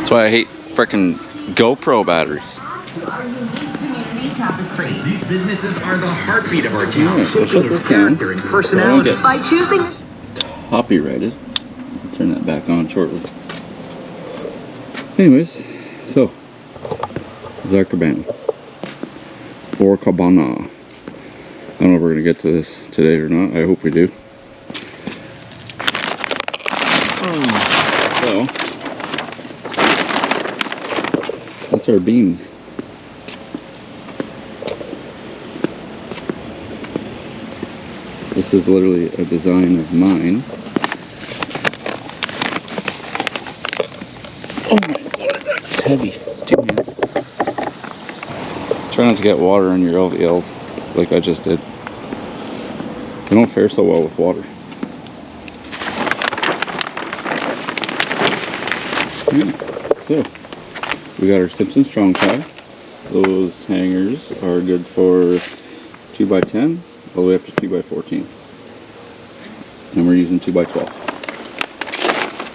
That's why I hate frickin' GoPro batteries. These businesses are the heartbeat of our town. Alright, we'll shut this down. And personality. By choosing copyrighted. I'll turn that back on shortly. Anyways, so this is our cabana. Or cabana. I don't know if we're gonna get to this today or not. I hope we do. So that's our beams. This is literally a design of mine. Oh my lord, that's heavy. 2 hands. Try not to get water in your LVLs like I just did. They don't fare so well with water. Yeah. So, we got our Simpson Strong Tie. Those hangers are good for 2x10 all the way up to 2x14. And we're using 2x12.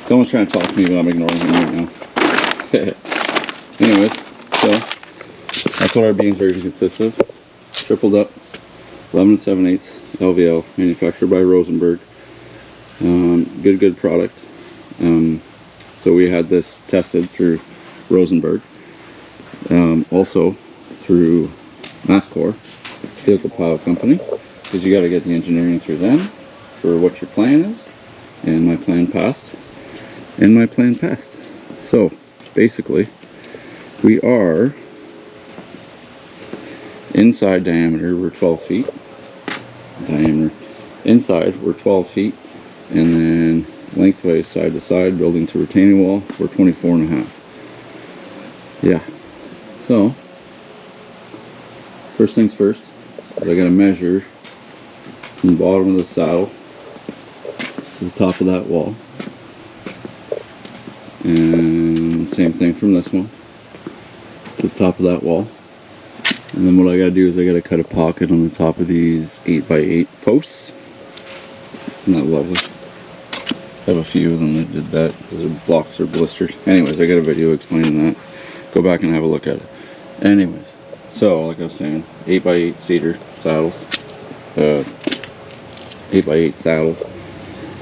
Someone's trying to talk to me, but I'm ignoring him right now. Anyways, so that's what our beams are going to consist of. Tripled up, 11 7/8 LVL, manufactured by Rosenberg. Good product. So we had this tested through Rosenberg, also through Masscore, vehicle pile company, because you got to get the engineering through them for what your plan is. And my plan passed. So basically, we are inside diameter, we're 12 feet. Diameter inside, we're 12 feet. And then lengthways, side to side, building to retaining wall, we're 24.5. Yeah. So, first things first, is I gotta measure from the bottom of the saddle to the top of that wall. And same thing from this one to the top of that wall. And then what I gotta do is I gotta cut a pocket on the top of these 8x8 posts. Isn't that lovely? I have a few of them that did that because their blocks are blistered. Anyways, I got a video explaining that. Go back and have a look at it. Anyways, so like I was saying, 8x8 cedar saddles. 8x8 saddles.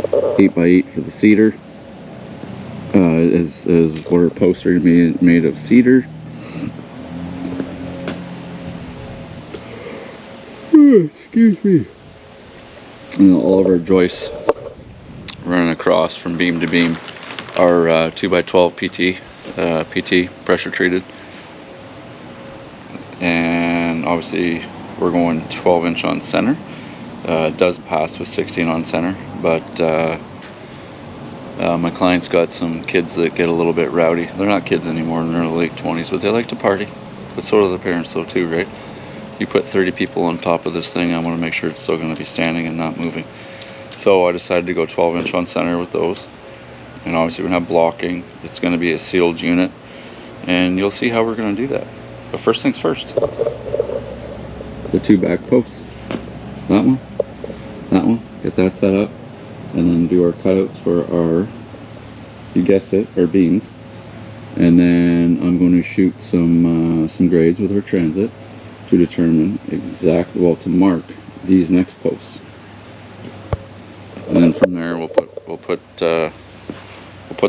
8x8 for the cedar. Is what our posts are made of cedar. Excuse me. And all of our joists running across from beam to beam are 2x12 PT pressure treated, and obviously we're going 12-inch on center. It does pass with 16 on center, but my client's got some kids that get a little bit rowdy. They're not kids anymore, they're in their late 20s, but they like to party. But so do the parents though too, right? You put 30 people on top of this thing, I want to make sure it's still going to be standing and not moving. So I decided to go 12-inch on center with those. And obviously we're going to have blocking. It's going to be a sealed unit. And you'll see how we're going to do that. But first things first. The 2 back posts. That one. Get that set up. And then do our cutouts for our, you guessed it, our beams. And then I'm going to shoot some grades with our transit to determine exactly, well, to mark these next posts. And then from there we'll put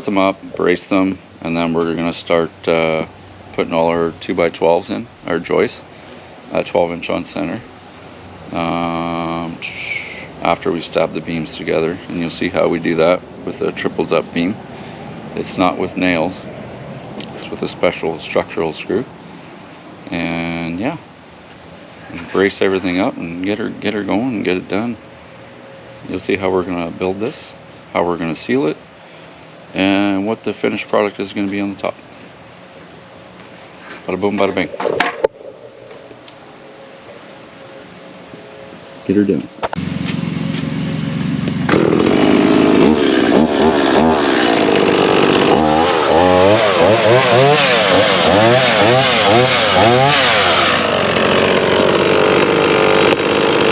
them up, brace them, and then we're going to start putting all our 2x12s in, our joists, 12-inch on center. After we stab the beams together, and you'll see how we do that with a tripled up beam. It's not with nails, it's with a special structural screw. And yeah, and brace everything up and get her going and get it done. You'll see how we're going to build this, how we're going to seal it, and what the finished product is going to be on the top. Bada boom, bada bing. Let's get her done.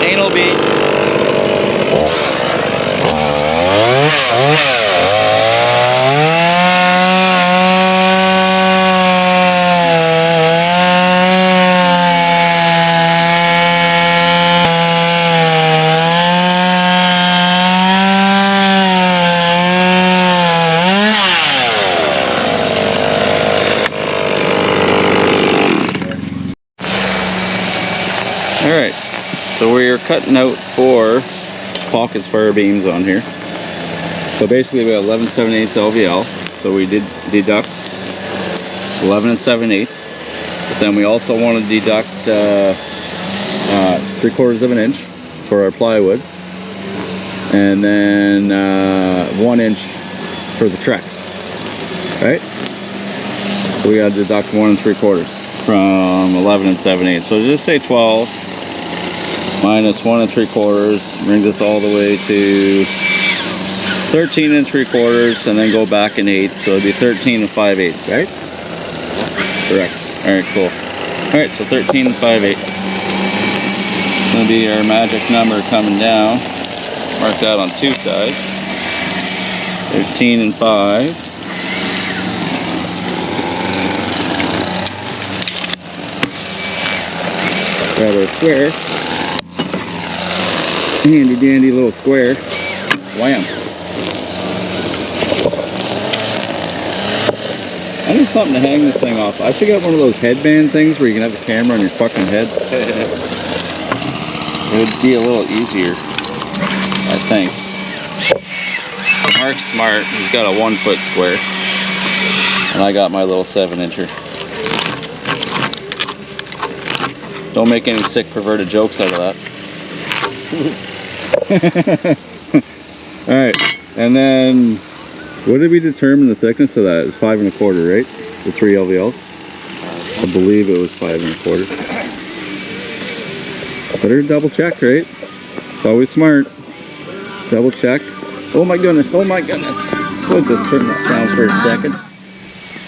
Anal beat. are cutting out 4 pockets for our beams on here. So basically we have 11 7/8 LVL. So we did deduct 11 7/8. But then we also want to deduct 3/4 of an inch for our plywood. And then 1 inch for the Trex. Right? So we got to deduct 1 3/4 from 11 7/8. So just say 12 minus 1 3/4 brings us all the way to 13 3/4, and then go back an eighth. So it'd be 13 5/8, right? Correct. All right, cool. All right, so 13 5/8. It's gonna be our magic number coming down. Mark that on 2 sides. 13 5. Grab our square. Handy dandy little square. Wham. I need something to hang this thing off. I should get one of those headband things where you can have a camera on your fucking head. It would be a little easier, I think. Mark's smart. He's got a 1 foot square. And I got my little 7-incher. Don't make any sick perverted jokes out of that. Alright, and then what did we determine the thickness of that? It's 5 1/4, right? The 3 LVLs? I believe it was 5 1/4. Better double check, right? It's always smart. Double check. Oh my goodness, oh my goodness. We'll just turn that down for a second.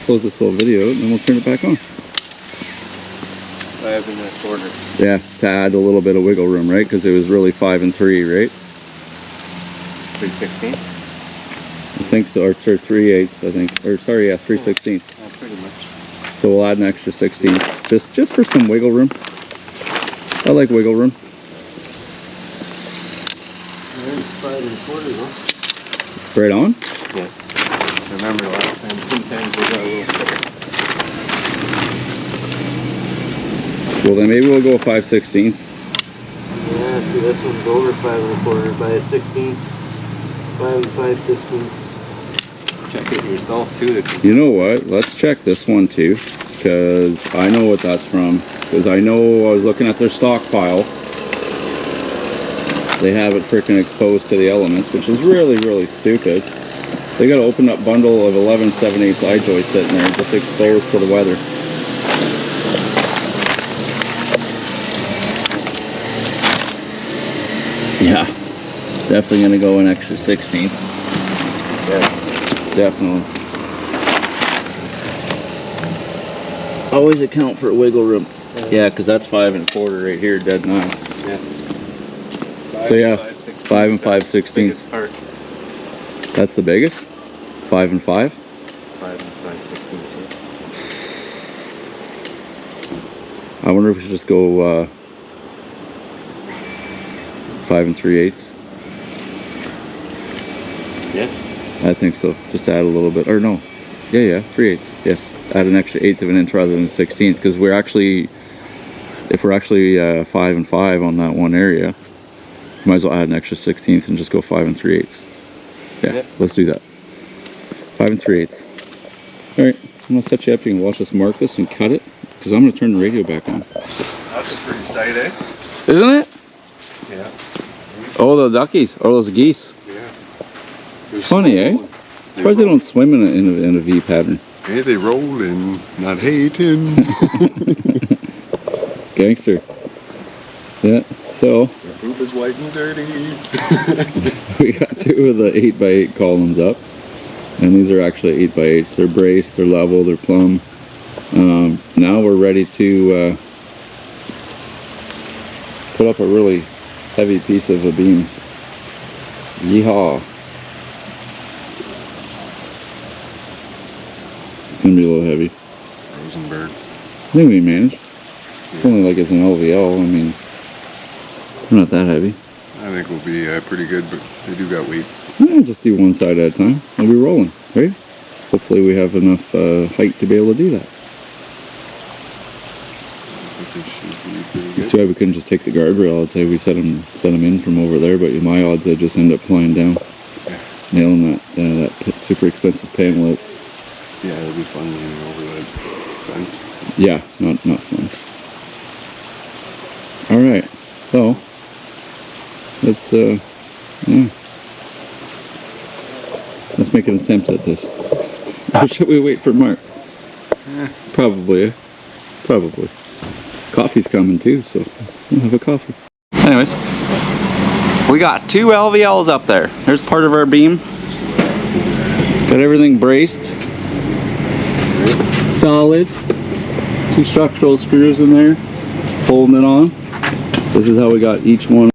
Close this little video and then we'll turn it back on. 5 1/4. Yeah, to add a little bit of wiggle room, right? Because it was really 5 3, right? 3/16. I think so, or 3/8, I think. Or sorry, yeah, 3/16. Oh, pretty much. So we'll add an extra 16, just for some wiggle room. I like wiggle room. There's 5 1/4, huh? Right on. Yeah. I remember last time. Sometimes they got a little thicker. Well, then maybe we'll go 5/16. Yeah. See, this one's over 5 1/4 by a 16. 5 5/16. Check it yourself too. You know what? Let's check this one too, because I know what that's from. Because I know I was looking at their stockpile. They have it freaking exposed to the elements, which is really, really stupid. They got an open up bundle of 11 7/8 I-joist sitting there, just exposed to the weather. Yeah, definitely gonna go an extra 16th. Yeah. Definitely. Always account for wiggle room. Yeah, because that's 5 1/4 right here, dead nuts. Yeah. So yeah, 5 5/16. Part. That's the biggest? 5 5? 5 5/16. I wonder if we should just go 5 3/8. Yeah. I think so. Just add a little bit, or no. Yeah, 3/8. Yes, add an extra 1/8 of an inch rather than 16th, because we're actually, if we're actually 5 5 on that one area, might as well add an extra 16th and just go 5 3/8. Yeah, let's do that. 5 3/8. All right, I'm gonna set you up. You can watch us mark this and cut it, because I'm gonna turn the radio back on. That's a pretty sight, eh? Isn't it? Yeah. Oh, the duckies, or those geese. Yeah. It's funny, eh? Surprised they don't swim in a V pattern. Hey, they rolling, not hating. Gangster. Yeah, so The poop is white and dirty. we got 2 of the 8x8 columns up, and these are actually 8x8s. They're braced, they're level, they're plumb. Now we're ready to put up a really heavy piece of a beam. Yeehaw! It's gonna be a little heavy. Rosenberg. I think we manage. It's only like it's an LVL. I mean, they're not that heavy. I think we'll be pretty good, but they do got weight. Just do one side at a time. We'll be rolling, right? Hopefully we have enough height to be able to do that. I think they should be pretty These good. too bad we couldn't just take the guardrail. I'd say we set them in from over there, but my odds they just end up flying down, nailing that super expensive panel out. Yeah, it'll be fun leaning over that fence. Yeah, not fun. All right, so let's let's make an attempt at this. Or should we wait for Mark? Probably. Probably. Coffee's coming too, so we'll have a coffee. Anyways, we got 2 LVLs up there. There's part of our beam. Got everything braced. Solid. 2 structural screws in there, holding it on. This is how we got each one.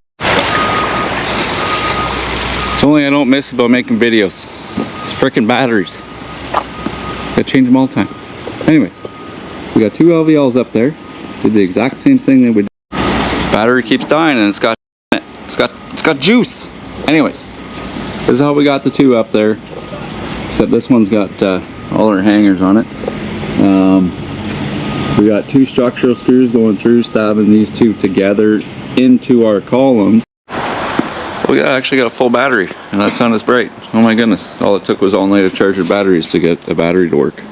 It's only I don't miss about making videos. It's frickin' batteries. Gotta change them all the time. Anyways, we got 2 LVLs up there. Did the exact same thing that we did. Battery keeps dying and it's got juice. Anyways, this is how we got the 2 up there. Except this one's got all our hangers on it. We got 2 structural screws going through, stabbing these 2 together into our columns. We actually got a full battery, and that sounded bright. Oh my goodness! All it took was all night of charging batteries to get a battery to work,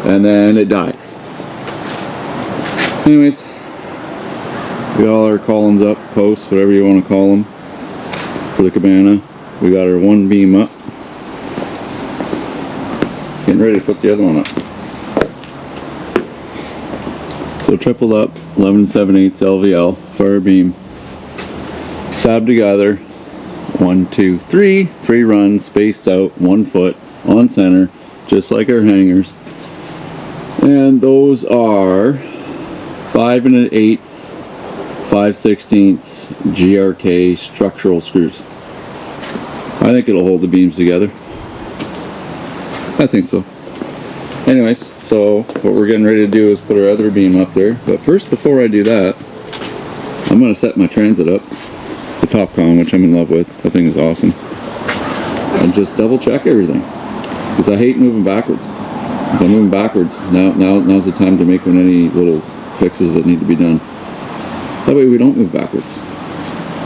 and then it dies. Anyways, we got all our columns up, posts, whatever you want to call them, for the Cabana. We got our 1 beam up. Getting ready to put the other one up. So tripled up, 11 7/8 LVL for our beam. Stabbed together, 1, 2, 3. 3 runs, spaced out, 1 foot on center, just like our hangers. And those are 5 1/8, 5/16 GRK structural screws. I think it'll hold the beams together. I think so. Anyways, so what we're getting ready to do is put our other beam up there. But first, before I do that, I'm going to set my transit up. The Topcon, which I'm in love with. That thing is awesome. And just double check everything. Because I hate moving backwards. If I'm moving backwards, now's the time to make any little fixes that need to be done. That way we don't move backwards.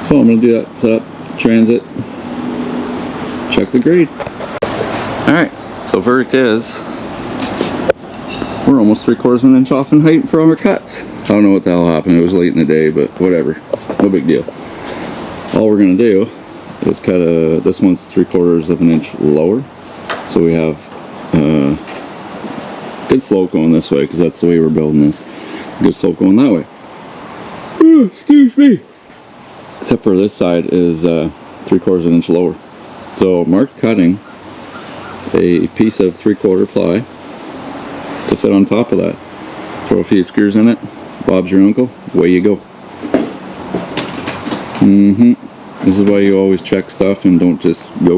So I'm going to do that. Set up transit. Check the grade. Alright, so verdict is we're almost 3/4 of an inch off in height from our cuts. I don't know what the hell happened. It was late in the day, but whatever. No big deal. All we're going to do is cut this one's 3/4 of an inch lower. So we have good slope going this way because that's the way we're building this. Good slope going that way. Ooh, excuse me. Except for this side is 3/4 of an inch lower. So Mark cutting a piece of 3/4 ply to fit on top of that. Throw a few screws in it. Bob's your uncle. Away you go. This is why you always check stuff and don't just go.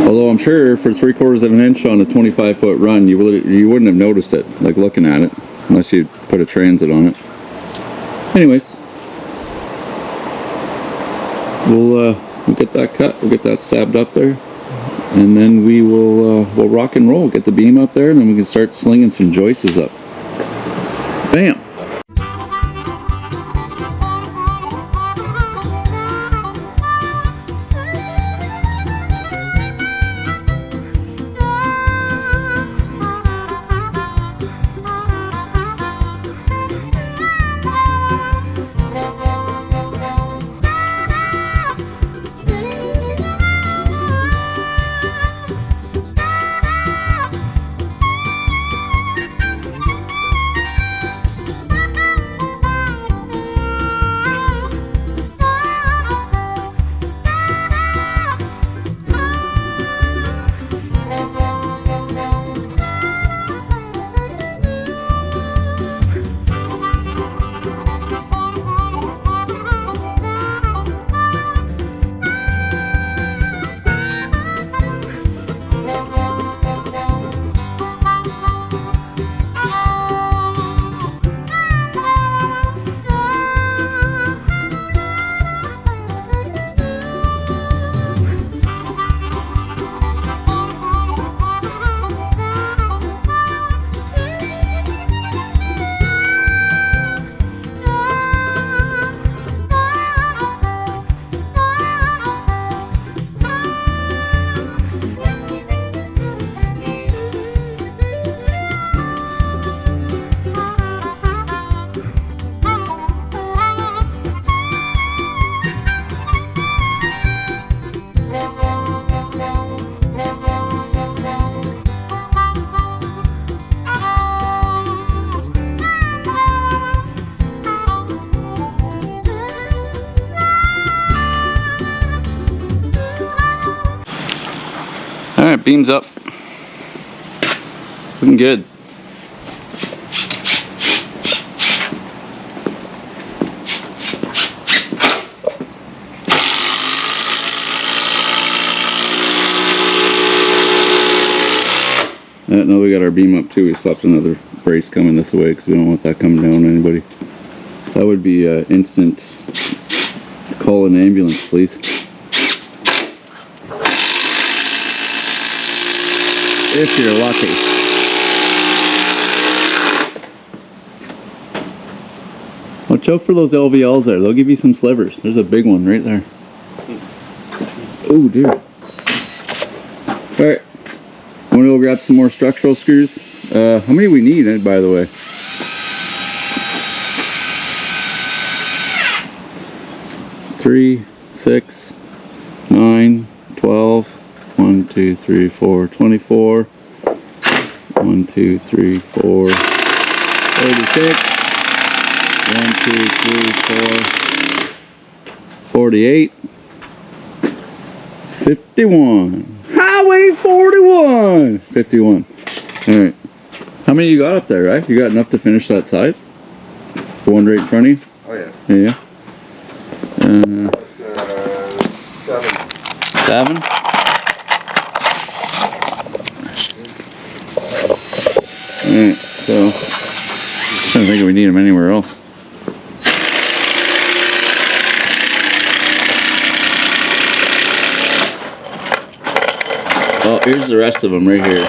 Although I'm sure for 3/4 of an inch on a 25-foot run, you wouldn't have noticed it, like looking at it, unless you put a transit on it. Anyways, we'll get that cut. We'll get that stabbed up there, and then we'll rock and roll. Get the beam up there, and then we can start slinging some joists up. Bam. Alright, beams up. Looking good. Now we got our beam up too. We slapped another brace coming this way because we don't want that coming down on anybody. That would be instant. Call an ambulance, please. If you're lucky. Watch out for those LVLs there. They'll give you some slivers. There's a big one right there. Oh dear. Alright. I'm gonna go grab some more structural screws. How many we need, by the way? Three, 6, 9, 12. 1, 2, 3, 4, 24. 1, 2, 3, 4, 36. 1, 2, 3, 4, 48. 51. Highway 41! 51. Alright. How many you got up there, right? You got enough to finish that side? The one right in front of you? Oh yeah. Yeah. 7. 7? Alright, so I don't think we need them anywhere else. Oh, here's the rest of them right here.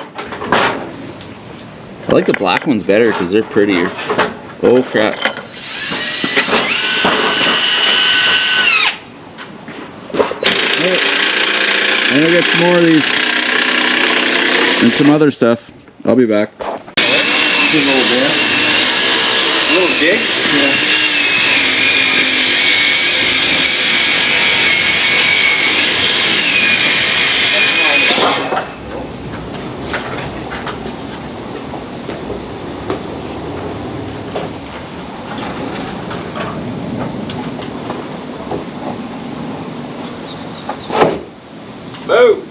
I like the black ones better because they're prettier. Oh crap. Alright, I'm gonna get some more of these and some other stuff. I'll be back. A little jig? Yeah. Boom!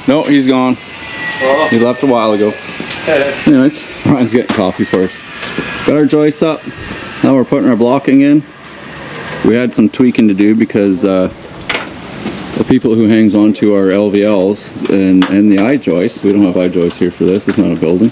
No, he's gone. Oh. He left a while ago. Anyways, Ryan's getting coffee for us. Got our joists up. Now we're putting our blocking in. We had some tweaking to do because the people who hangs on to our LVLs and the I-joist, we don't have I-joist here for this, it's not a building,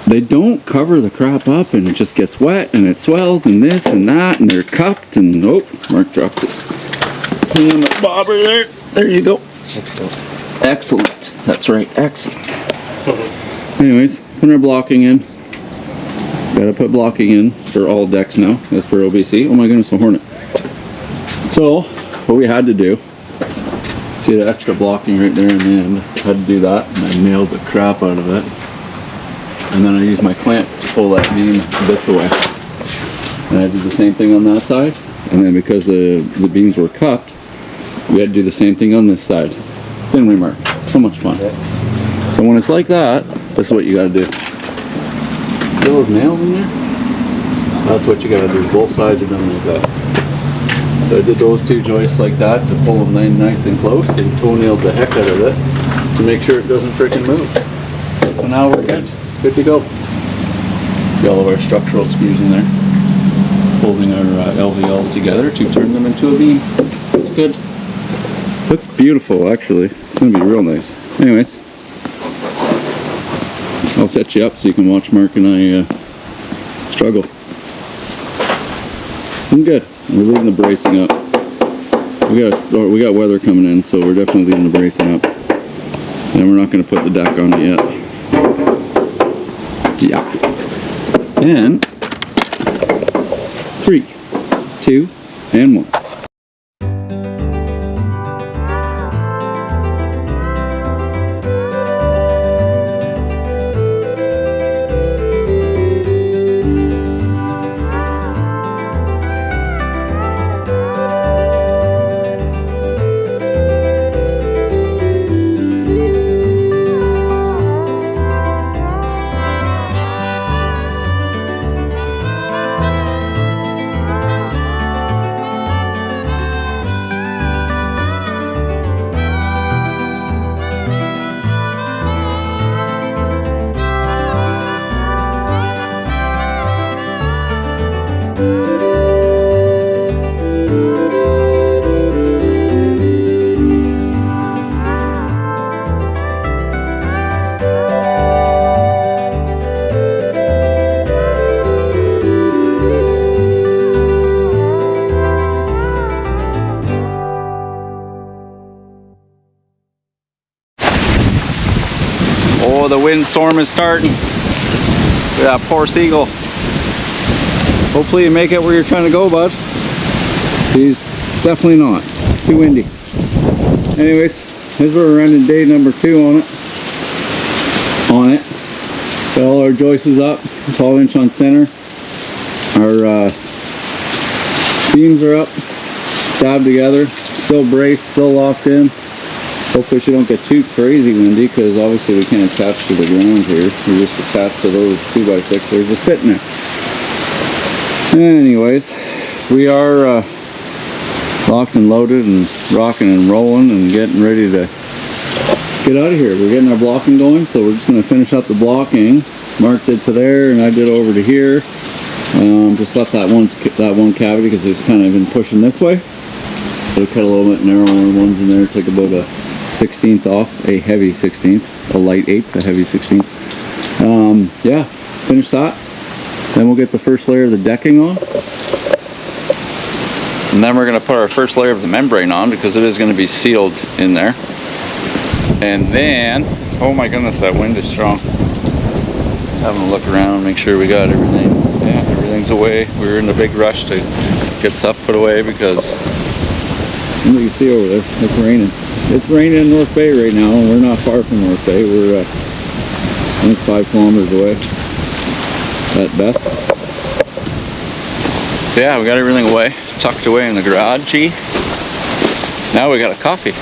they don't cover the crap up and it just gets wet and it swells and this and that and they're cupped and, oh, Mark dropped his thing on the bobber there. There you go. Excellent. Excellent. That's right, excellent. Anyways, putting our blocking in. Gotta put blocking in for all decks now, as per OBC. Oh my goodness, a hornet. So, what we had to do, see the extra blocking right there in the end, had to do that, and I nailed the crap out of it. And then I used my clamp to pull that beam this way. And I did the same thing on that side, and then because the beams were cupped, we had to do the same thing on this side. Didn't we, Mark? So much fun. Yeah. So when it's like that, this is what you gotta do. See those nails in there? That's what you gotta do. Both sides are done like that. So I did those two joists like that to pull them nice and close and toenailed the heck out of it to make sure it doesn't freaking move. So now we're good. Good to go. See all of our structural screws in there. Holding our LVLs together to turn them into a beam. Looks good. Looks beautiful, actually. It's gonna be real nice. Anyways, I'll set you up so you can watch Mark and I struggle. I'm good. We're leaving the bracing up. We got weather coming in, so we're definitely leaving the bracing up. And we're not going to put the deck on it yet. Yeah. And 3, 2, and 1. Oh, the windstorm is starting. Look at that poor seagull. Hopefully you make it where you're trying to go, bud. He's definitely not. Too windy. Anyways, here's where we're running day number 2 on it. Got all our joists up, 12-inch on center. Our beams are up, stabbed together, still braced, still locked in. Hopefully she don't get too crazy windy, because obviously we can't attach to the ground here. We're just attached to those 2x6. They're just sitting there. Anyways, we are locked and loaded and rocking and rolling and getting ready to get out of here. We're getting our blocking going, so we're just going to finish up the blocking. Mark did to there and I did over to here. Just left that one cavity because it's kind of been pushing this way. So cut a little bit narrower ones in there, take about a 16th off, a heavy 16th, a light 8th, a heavy 16th. Yeah, finish that. Then we'll get the first layer of the decking on. And then we're going to put our first layer of the membrane on, because it is going to be sealed in there. And then, oh my goodness, that wind is strong. Having a look around, make sure we got everything. Yeah, everything's away. We were in a big rush to get stuff put away because you can see over there, it's raining. It's raining in North Bay right now, and we're not far from North Bay. We're, I think, 5 kilometers away at best. So yeah, we got everything away, tucked away in the garage. Gee, now we got a coffee.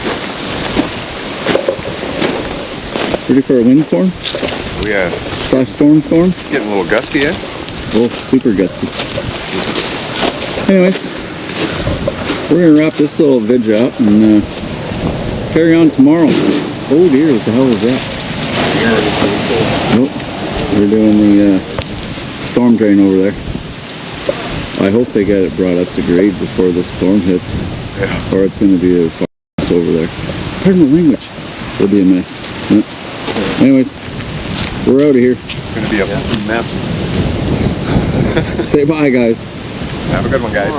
Ready for a windstorm? Yeah. Slash storm? Getting a little gusty, eh? Oh, super gusty. Anyways, we're gonna wrap this little vid up and carry on tomorrow. Oh dear, what the hell is that? Nope, we're doing the storm drain over there. I hope they get it brought up to grade before the storm hits. or it's going to be a mess over there. Pardon my language. It'll be a mess. Yeah. Anyways, we're out of here. It's gonna be a mess. Say bye, guys. Have a good one, guys.